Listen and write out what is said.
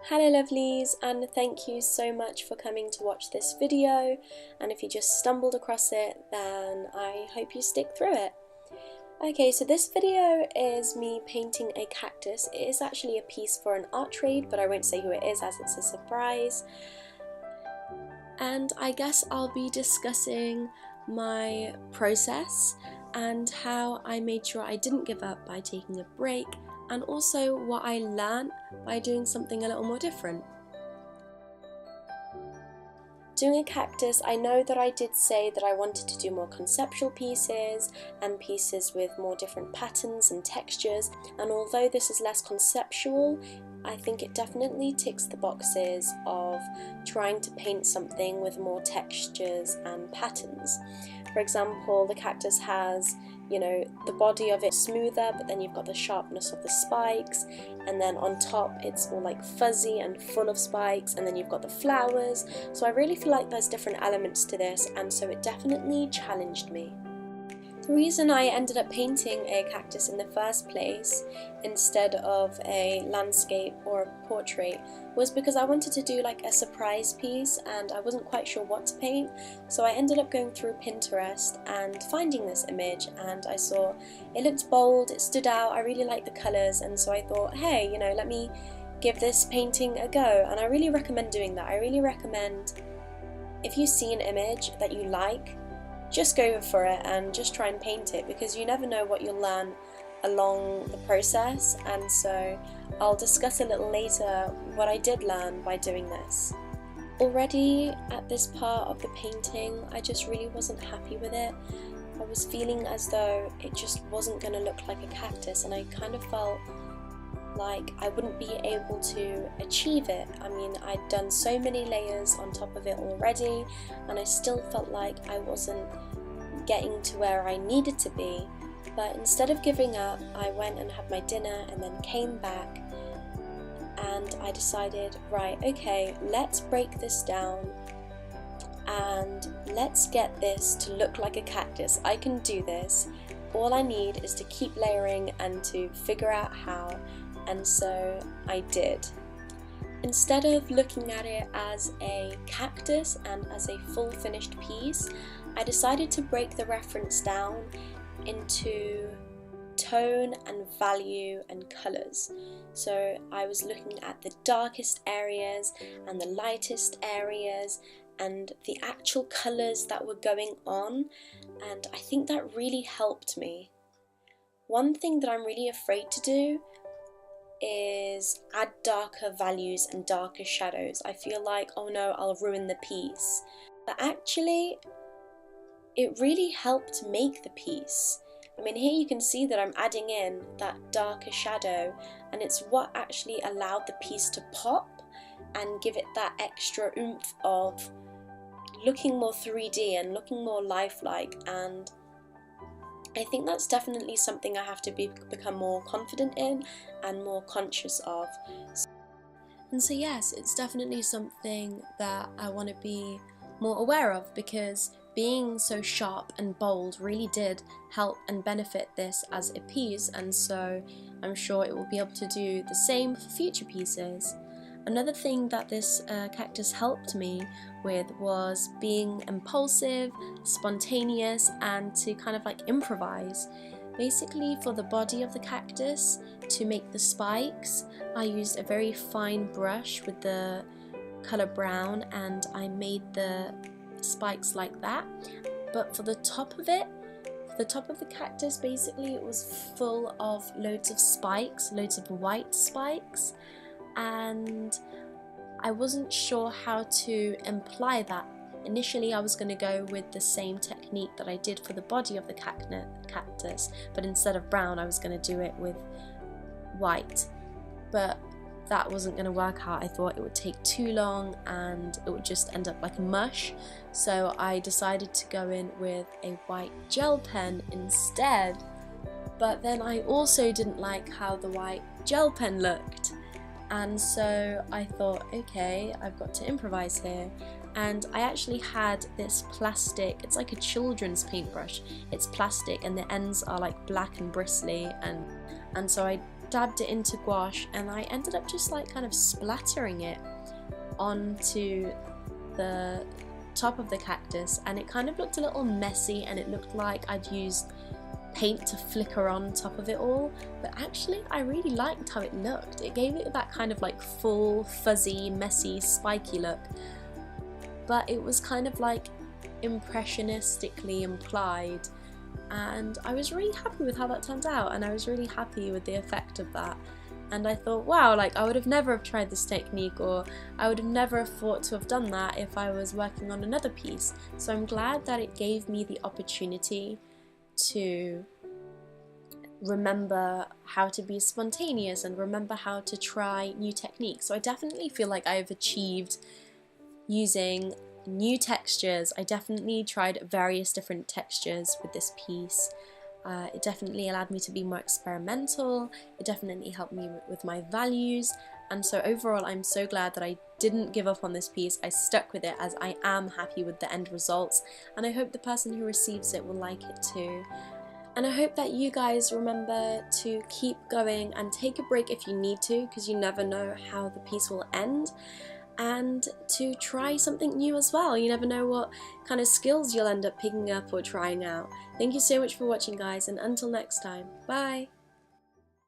Hello lovelies, and thank you so much for coming to watch this video, and if you just stumbled across it then I hope you stick through it. Okay, so this video is me painting a cactus. It is actually a piece for an art trade, but I won't say who it is as it's a surprise. And I guess I'll be discussing my process and how I made sure I didn't give up by taking a break, and also what I learned by doing something a little more different. Doing a cactus, I know that I did say that I wanted to do more conceptual pieces and pieces with more different patterns and textures, and although this is less conceptual, I think it definitely ticks the boxes of trying to paint something with more textures and patterns. For example, the cactus has, the body of it smoother, but then you've got the sharpness of the spikes, and then on top it's all like fuzzy and full of spikes, and then you've got the flowers. So I really feel like there's different elements to this, and so it definitely challenged me. The reason I ended up painting a cactus in the first place instead of a landscape or a portrait was because I wanted to do like a surprise piece and I wasn't quite sure what to paint, so I ended up going through Pinterest and finding this image, and I saw it looked bold, it stood out, I really liked the colours, and so I thought, hey, let me give this painting a go. And I really recommend doing that. I really recommend, if you see an image that you like, just go for it and just try and paint it, because you never know what you'll learn along the process, and so I'll discuss a little later what I did learn by doing this. Already at this part of the painting, I just really wasn't happy with it. I was feeling as though it just wasn't going to look like a cactus, and I kind of felt like I wouldn't be able to achieve it. I mean, I'd done so many layers on top of it already, and I still felt like I wasn't getting to where I needed to be. But instead of giving up, I went and had my dinner and then came back, and I decided, right, okay, let's break this down and let's get this to look like a cactus. I can do this. All I need is to keep layering and to figure out how. And so I did. Instead of looking at it as a cactus and as a full finished piece, I decided to break the reference down into tone and value and colours. So I was looking at the darkest areas and the lightest areas and the actual colours that were going on, and I think that really helped me. One thing that I'm really afraid to do is add darker values and darker shadows. I feel like, oh no, I'll ruin the piece. But actually, it really helped make the piece. I mean, here you can see that I'm adding in that darker shadow, and it's what actually allowed the piece to pop and give it that extra oomph of looking more 3D and looking more lifelike, and I think that's definitely something I have to become more confident in and more conscious of. And so yes, it's definitely something that I want to be more aware of, because being so sharp and bold really did help and benefit this as a piece, and so I'm sure it will be able to do the same for future pieces. Another thing that this cactus helped me with was being impulsive, spontaneous, and to kind of like improvise. Basically, for the body of the cactus, to make the spikes, I used a very fine brush with the colour brown, and I made the spikes like that. But for the top of it, the top of the cactus, basically it was full of loads of spikes, loads of white spikes, and I wasn't sure how to imply that. Initially I was going to go with the same technique that I did for the body of the cactus, but instead of brown I was going to do it with white, but that wasn't going to work out. I thought it would take too long and it would just end up like a mush, so I decided to go in with a white gel pen instead. But then I also didn't like how the white gel pen looked, and so I thought, okay, I've got to improvise here. And I actually had this plastic, it's like a children's paintbrush, it's plastic and the ends are like black and bristly, and so I dabbed it into gouache, and I ended up just like kind of splattering it onto the top of the cactus, and it kind of looked a little messy, and it looked like I'd used paint to flicker on top of it all, but actually I really liked how it looked. It gave it that kind of like full, fuzzy, messy, spiky look, but it was kind of like impressionistically implied, and I was really happy with how that turned out, and I was really happy with the effect of that. And I thought, wow, like I would have never have tried this technique, or I would have never have thought to have done that if I was working on another piece. So I'm glad that it gave me the opportunity to remember how to be spontaneous and remember how to try new techniques. So I definitely feel like I've achieved using new textures. I definitely tried various different textures with this piece. It definitely allowed me to be more experimental. It definitely helped me with my values, and so overall I'm so glad that I didn't give up on this piece. I stuck with it, as I am happy with the end results, and I hope the person who receives it will like it too. And I hope that you guys remember to keep going and take a break if you need to, because you never know how the piece will end, and to try something new as well. You never know what kind of skills you'll end up picking up or trying out. Thank you so much for watching, guys, and until next time, bye!